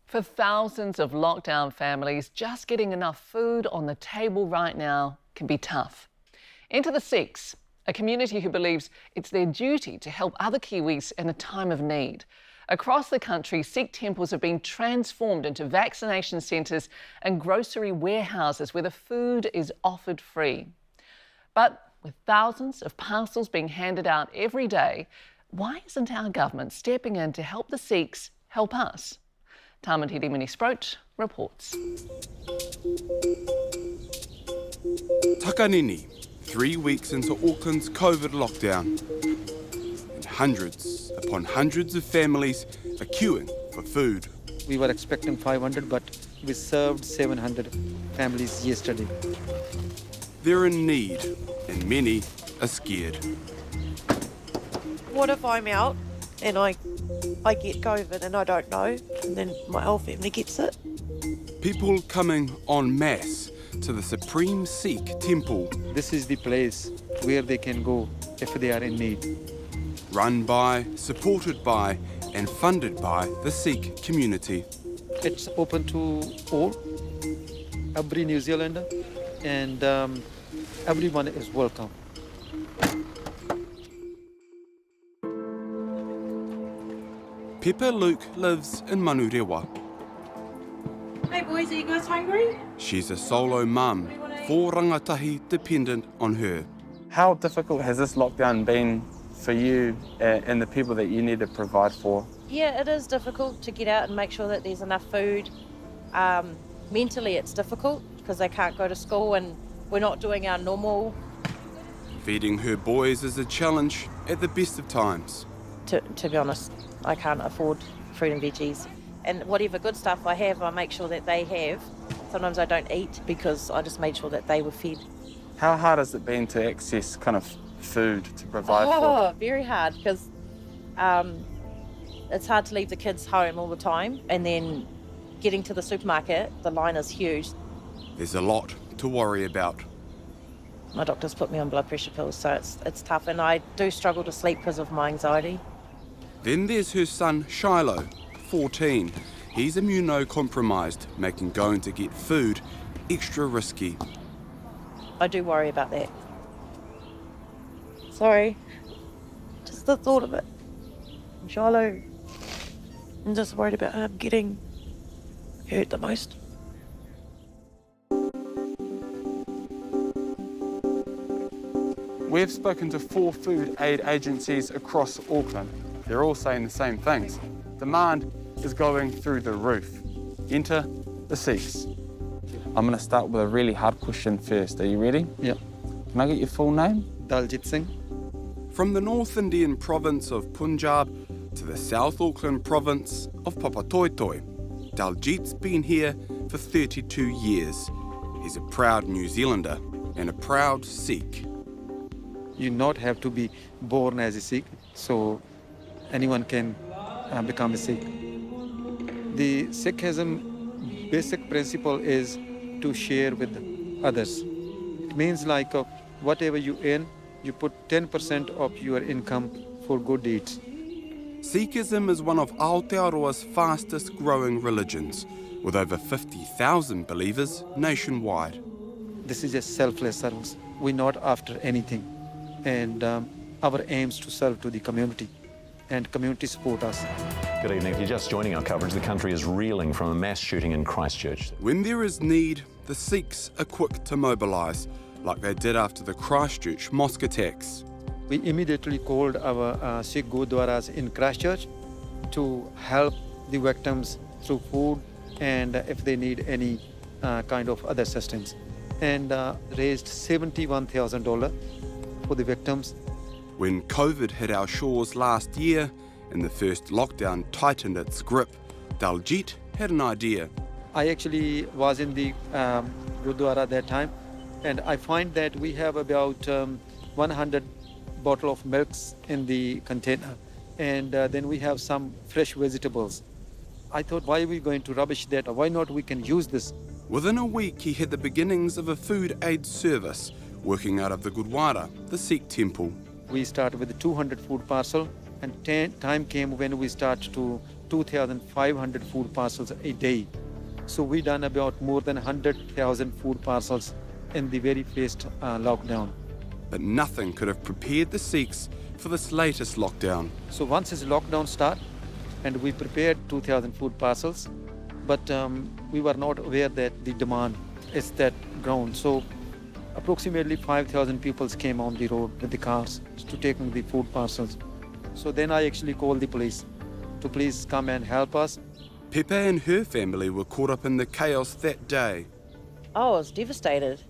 For thousands of lockdown families, just getting enough food on the table right now can be tough. Enter the Sikhs, a community who believes it's their duty to help other Kiwis in a time of need. Across the country, Sikh temples have been transformed into vaccination centres and grocery warehouses where the food is offered free. But with thousands of parcels being handed out every day, why isn't our government stepping in to help the Sikhs help us? Tamantiri Mini-Sproat reports. Takanini, 3 weeks into Auckland's COVID lockdown. And hundreds upon hundreds of families are queuing for food. We were expecting 500, but we served 700 families yesterday. They're in need, and many are scared. What if I'm out and I get COVID and I don't know, and then my whole family gets it? People coming en masse to the Supreme Sikh temple. This is the place where they can go if they are in need. Run by, supported by, and funded by the Sikh community. It's open to all, every New Zealander, and everyone is welcome. Pepper Luke lives in Manurewa. Hey boys, are you guys hungry? She's a solo mum, 4 rangatahi dependent on her. How difficult has this lockdown been for you and the people that you need to provide for? Yeah, it is difficult to get out and make sure that there's enough food. Mentally it's difficult because they can't go to school and we're not doing our normal. Feeding her boys is a challenge at the best of times. To be honest, I can't afford fruit and veggies. And whatever good stuff I have, I make sure that they have. Sometimes I don't eat because I just made sure that they were fed. How hard has it been to access kind of food to provide for? Oh, very hard because it's hard to leave the kids home all the time, and then getting to the supermarket, the line is huge. There's a lot to worry about. My doctor's put me on blood pressure pills, so it's tough, and I do struggle to sleep because of my anxiety. Then there's her son Shiloh, 14. He's immunocompromised, making going to get food extra risky. I do worry about that. Sorry, just the thought of it. Shiloh, I'm just worried about him getting hurt the most. We've spoken to 4 food aid agencies across Auckland. They're all saying the same things. Demand is going through the roof. Enter the Sikhs. I'm going to start with a really hard question first. Are you ready? Yeah. Can I get your full name? Daljit Singh. From the North Indian province of Punjab to the South Auckland province of Papatoetoe, Daljit's been here for 32 years. He's a proud New Zealander and a proud Sikh. You not have to be born as a Sikh, so anyone can become a Sikh. The Sikhism basic principle is to share with others. It means like whatever you earn, you put 10% of your income for good deeds. Sikhism is one of Aotearoa's fastest growing religions, with over 50,000 believers nationwide. This is a selfless service. We're not after anything. And our aim is to serve to the community, and community support us. Good evening. If you're just joining our coverage, the country is reeling from a mass shooting in Christchurch. When there is need, the Sikhs are quick to mobilise, like they did after the Christchurch mosque attacks. We immediately called our Sikh Gurdwaras in Christchurch to help the victims through food and if they need any kind of other assistance, and raised $71,000 for the victims. When COVID hit our shores last year and the first lockdown tightened its grip, Daljit had an idea. I actually was in the Gurdwara that time, and I find that we have about 100 bottle of milks in the container, and then we have some fresh vegetables. I thought, why are we going to rubbish that? Why not we can use this? Within a week, he had the beginnings of a food aid service working out of the Gurdwara, the Sikh temple. We started with 200 food parcel, and time came when we start to 2,500 food parcels a day. So we done about more than 100,000 food parcels in the very first lockdown. But nothing could have prepared the Sikhs for this latest lockdown. So once this lockdown started, and we prepared 2,000 food parcels, but we were not aware that the demand is that ground. So approximately 5,000 people came on the road with the cars to take the food parcels. So then I actually called the police to please come and help us. Pepe and her family were caught up in the chaos that day. Oh, I was devastated.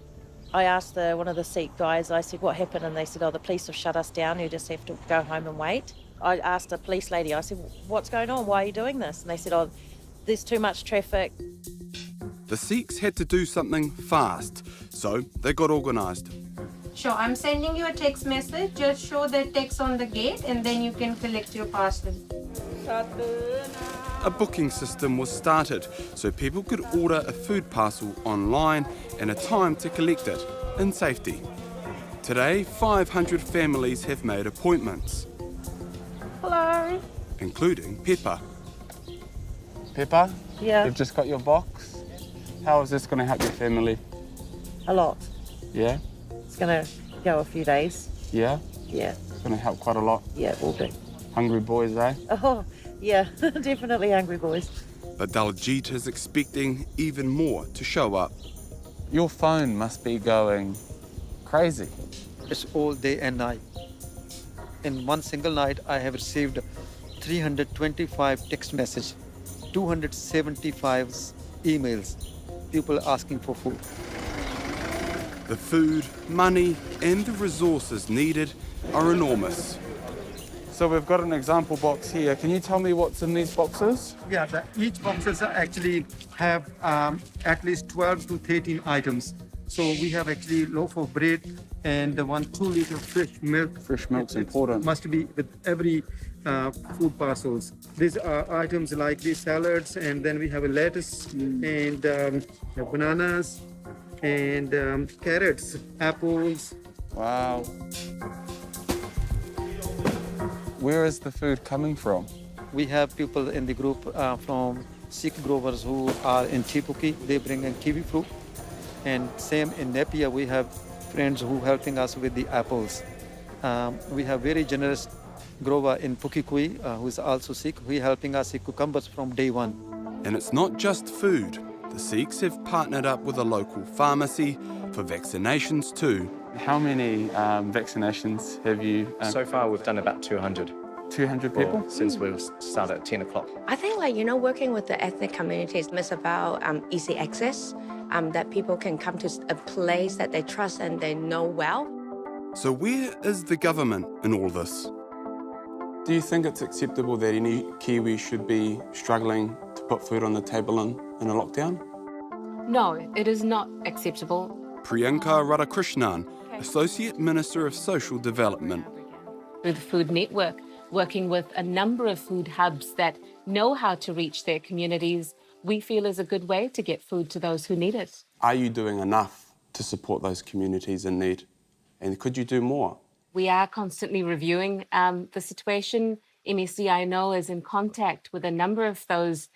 I asked one of the Sikh guys, I said, what happened? And they said, oh, the police have shut us down. You just have to go home and wait. I asked a police lady, I said, what's going on? Why are you doing this? And they said, oh, there's too much traffic. The Sikhs had to do something fast, so they got organised. Sure, I'm sending you a text message. Just show the text on the gate and then you can collect your parcel. A booking system was started so people could order a food parcel online and a time to collect it in safety. Today, 500 families have made appointments. Hello. Including Pepper. Pepper, Yeah, you've just got your box. How is this going to help your family? a lot. Yeah? It's going to go a few days. Yeah? Yeah, It's going to help quite a lot. yeah, it will do. Hungry boys, eh? Oh, yeah, definitely hungry boys. But Daljit is expecting even more to show up. Your phone must be going crazy. It's all day and night. In one single night, I have received 325 text messages, 275 emails, people asking for food. The food, money, and the resources needed are enormous. So we've got an example box here. Can you tell me what's in these boxes? Yeah, each boxes actually have at least 12 to 13 items. So we have actually loaf of bread and the 2 liter fresh milk. Fresh milk's important. Must be with every food parcels. These are items like these salads, and then we have a lettuce and bananas and carrots, apples. Wow. Where is the food coming from? We have people in the group from Sikh growers who are in Chipuki. They bring in kiwi fruit. And same in Napier, we have friends who helping us with the apples. We have very generous grower in Pukikui, who is also Sikh, who is helping us with cucumbers from day one. And it's not just food. The Sikhs have partnered up with a local pharmacy for vaccinations too. How many vaccinations have you? So far, we've done about 200 200 people? since we've started at 10 o'clock. I think, working with the ethnic communities is about easy access, that people can come to a place that they trust and they know well. So where is the government in all this? Do you think it's acceptable that any Kiwi should be struggling to put food on the table in a lockdown? No, it is not acceptable. Priyanka Radhakrishnan, Associate Minister of Social Development. Through the Food Network, working with a number of food hubs that know how to reach their communities, we feel is a good way to get food to those who need it. Are you doing enough to support those communities in need? And could you do more? We are constantly reviewing the situation. MEC, I know, is in contact with a number of those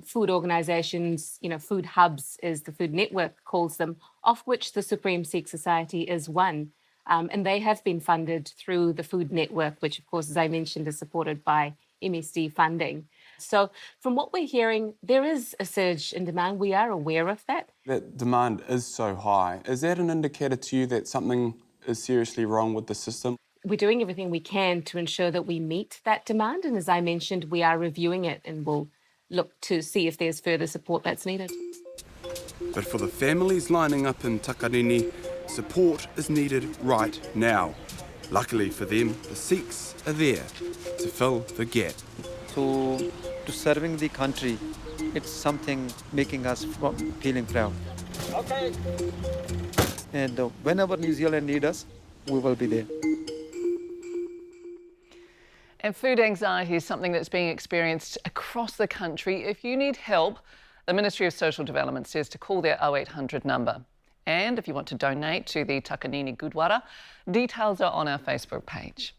food organisations, food hubs, as the Food Network calls them, of which the Supreme Sikh Society is one. And they have been funded through the Food Network, which, of course, as I mentioned, is supported by MSD funding. So from what we're hearing, there is a surge in demand. We are aware of that. That demand is so high. Is that an indicator to you that something is seriously wrong with the system? We're doing everything we can to ensure that we meet that demand. And as I mentioned, we are reviewing it and we'll look to see if there's further support that's needed. But for the families lining up in Takarini, support is needed right now. Luckily for them, the Sikhs are there to fill the gap. So to serving the country, it's something making us feeling proud. Okay. And whenever New Zealand needs us, we will be there. And food anxiety is something that's being experienced across the country. If you need help, the Ministry of Social Development says to call their 0800 number. And if you want to donate to the Takanini Gurdwara, details are on our Facebook page.